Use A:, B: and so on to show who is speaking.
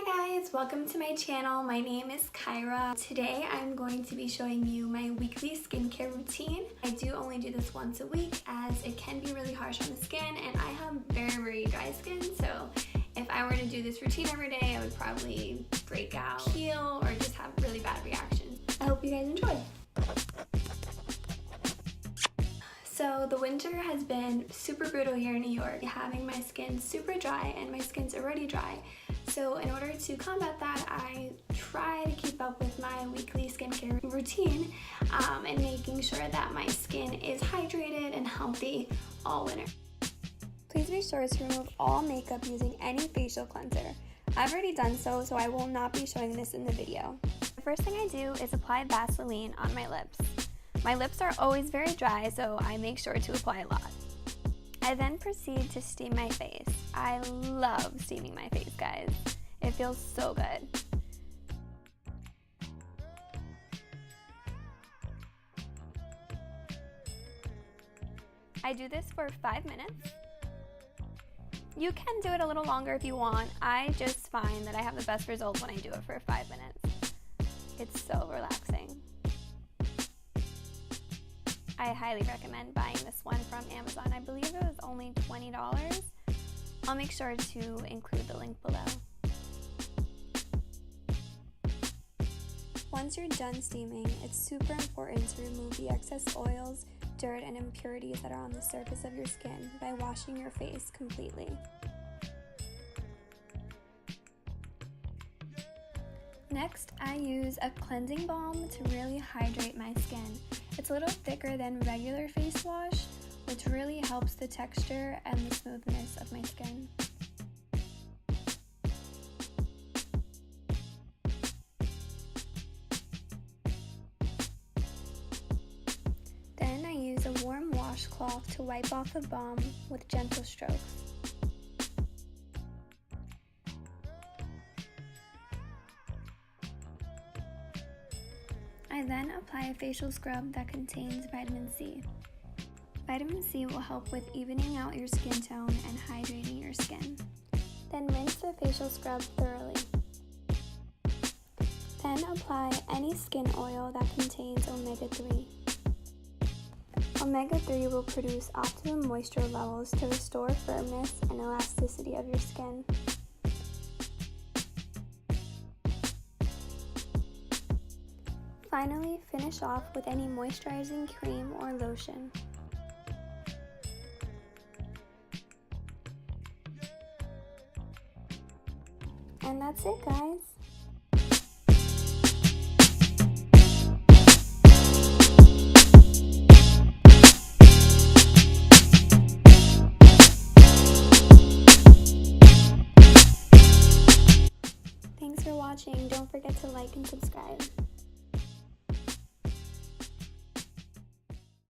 A: Hi guys, welcome to my channel. My name is Kyra. Today I'm going to be showing you my weekly skincare routine. I do only do this once a week as it can be really harsh on the skin and I have very dry skin, so if I were to do this routine every day I would probably break out, peel, or just have really bad reactions. I hope you guys enjoy. So the winter has been super brutal here in New York, having my skin super dry, and my skin's already dry. So in order to combat that, I try to keep up with my weekly skincare routine and making sure that my skin is hydrated and healthy all winter. Please be sure to remove all makeup using any facial cleanser. I've already done so I will not be showing this in the video. The first thing I do is apply Vaseline on my lips. My lips are always very dry, so I make sure to apply a lot. I then proceed to steam my face. I love steaming my face, guys. It feels so good. I do this for 5 minutes. You can do it a little longer if you want. I just find that I have the best results when I do it for 5 minutes. It's so relaxing. I highly recommend buying this one from Amazon. I believe it was only $20. I'll make sure to include the link below. Once you're done steaming, it's super important to remove the excess oils, dirt, and impurities that are on the surface of your skin by washing your face completely. Next, I use a cleansing balm to really hydrate my skin. It's a little thicker than regular face wash, which really helps the texture and the smoothness of my skin. Then I use a warm washcloth to wipe off the balm with gentle strokes. I then apply a facial scrub that contains vitamin C. Vitamin C will help with evening out your skin tone and hydrating your skin. Then rinse the facial scrub thoroughly. Then apply any skin oil that contains omega-3. Omega-3 will produce optimum moisture levels to restore firmness and elasticity of your skin. Finally, finish off with any moisturizing cream or lotion. And that's it, guys. Thanks for watching. Don't forget to like and subscribe.